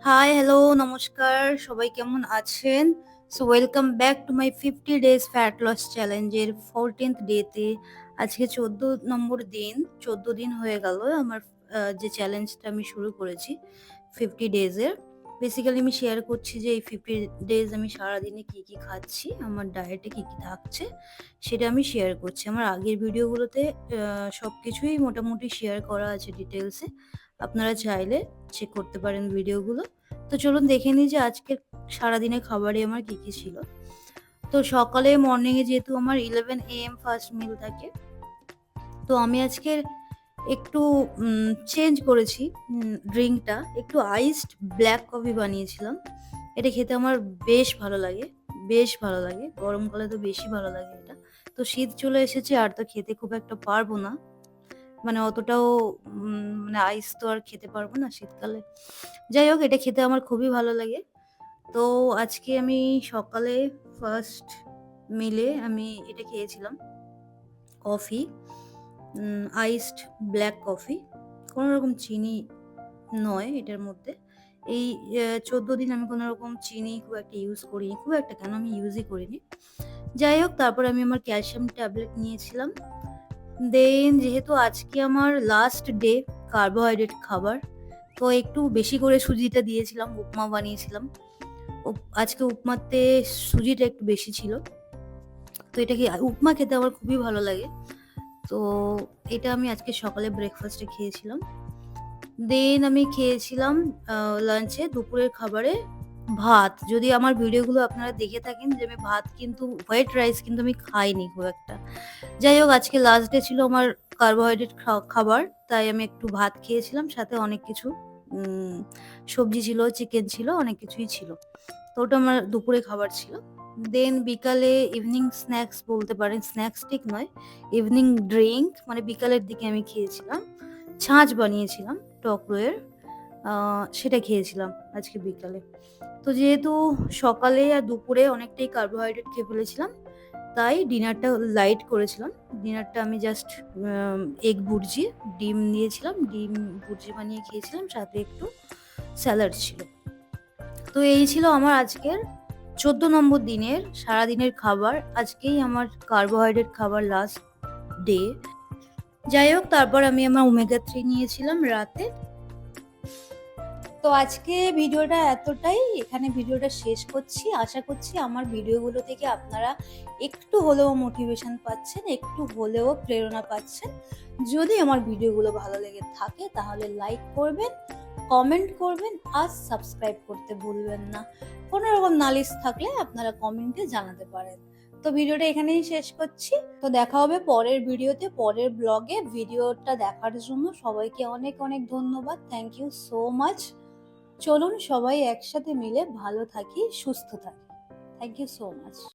High, hello, নমস্কার। সবাই কেমন আছেন? So welcome back to my 50 days fat loss চ্যালেঞ্জের 14th ডেতে। আজকে 14 নম্বর দিন। 14 দিন হয়ে গেল আমার যে চ্যালেঞ্জটা আমি শুরু করেছি 50 ডেজের। বেসিক্যালি আমি শেয়ার করছি যে এই 50 ডেজ আমি সারাদিনে কি, কি খাচ্ছি, আমার ডায়েটে কি, কি থাকছে সেটা আমি শেয়ার করছি। আমার আগের ভিডিওগুলোতে সবকিছুই মোটামুটি শেয়ার করা আছে ডিটেইলসে। আপনারা চাইলে চেক করতে পারেন ভিডিওগুলো। তো চলুন দেখে নিই যে আজকের সারাদিনের খাবারে আমার কি, কি ছিল। তো সকালে মর্নিংয়ে যেহেতু আমার 11 AM ফার্স্ট মিল থাকে, তো আমি আজকের একটু চেঞ্জ করেছি ড্রিংকটা। একটু আইসড ব্ল্যাক কফি বানিয়েছিলাম। এটা খেতে আমার বেশ ভালো লাগে, বেশ ভালো লাগে। গরমকালে তো বেশি ভালো লাগে এটা। তো শীত চলে এসেছে আর তো খেতে খুব একটা পারবো না। মানে অতটাও মানে আইস তো আর খেতে পারবো না শীতকালে। যাই হোক, এটা খেতে আমার খুবই ভালো লাগে। তো আজকে আমি সকালে ফার্স্ট মিলে আমি এটা খেয়েছিলাম, কফি, আইসড ব্ল্যাক কফি। কোনো রকম চিনি নয় এটার মধ্যে। এই 14 দিন আমি কোনো রকম চিনি খুব একটা ইউজ করিনি। খুব একটা কেন, আমি ইউজই করিনি। যাই হোক, তারপরে আমি আমার ক্যালসিয়াম ট্যাবলেট নিয়েছিলাম। দেন যেহেতু আজকে আমার লাস্ট ডে কার্বোহাইড্রেট খাবার, তো একটু বেশি করে সুজিটা দিয়েছিলাম, উপমা বানিয়েছিলাম। আজকে উপমাতে সুজিটা একটু বেশি ছিল। তো এটা কি, উপমা খেতে আমার খুবই ভালো লাগে। তো এটা আমি আজকে সকালে ব্রেকফাস্টে খেয়েছিলাম। দেন আমি খেয়েছিলাম লাঞ্চে, দুপুরের খাবারে ভাত। যদি আমার ভিডিওগুলো আপনারা দেখে থাকেন যে আমি ভাত কিন্তু হোয়াইট রাইস কিন্তু আমি খাইনি খুব একটা। যাই হোক, আজকে লাস্ট ডে ছিল আমার কার্বোহাইড্রেট খাবার, তাই আমি একটু ভাত খেয়েছিলাম, সাথে অনেক কিছু সবজি ছিল, চিকেন ছিল, অনেক কিছুই ছিল। তো ওটা আমার দুপুরে খাবার ছিল। দেন বিকালে ইভিনিং স্ন্যাক্স বলতে পারেন, স্ন্যাক্স ঠিক নয়, ইভিনিং ড্রিঙ্ক, মানে বিকালের দিকে আমি খেয়েছিলাম ছাঁচ বানিয়েছিলাম টক দইয়ের, সেটা খেয়েছিলাম আজকে বিকালে। তো যেহেতু সকালে আর দুপুরে অনেকটাই কার্বোহাইড্রেট খেয়ে ফেলেছিলাম, তাই ডিনারটা লাইট করেছিলাম। ডিনারটা আমি জাস্ট এগ বুর্জি, ডিম দিয়েছিলাম, ডিম বুর্জি বানিয়ে খেয়েছিলাম, সাথে একটু স্যালাড ছিল। তো এই ছিল আমার আজকের 14 নম্বর দিনের সারাদিনের খাবার। আজকেই আমার কার্বোহাইড্রেট খাবার লাস্ট ডে। যাই হোক, তারপর আমি আমার ওমেগা 3 নিয়েছিলাম রাতে। তো আজকে ভিডিওটা এতটাই, এখানে ভিডিওটা শেষ করছি। আশা করছি আমার ভিডিওগুলো থেকে আপনারা একটু হলেও মোটিভেশন পাচ্ছেন, একটু হলেও প্রেরণা পাচ্ছেন। যদি আমার ভিডিওগুলো ভালো লেগে থাকে তাহলে লাইক করবেন, কমেন্ট করবেন আর সাবস্ক্রাইব করতে ভুলবেন না। কোনো রকম নালিশ থাকলে আপনারা কমেন্টে জানাতে পারেন। তো ভিডিওটা এখানেই শেষ করছি। তো দেখা হবে পরের ভিডিওতে, পরের ব্লগে। ভিডিওটা দেখার জন্য সবাইকে অনেক অনেক ধন্যবাদ। Thank you so much. চলুন সবাই একসাথে মিলে ভালো থাকি, সুস্থ থাকি। Thank you so much.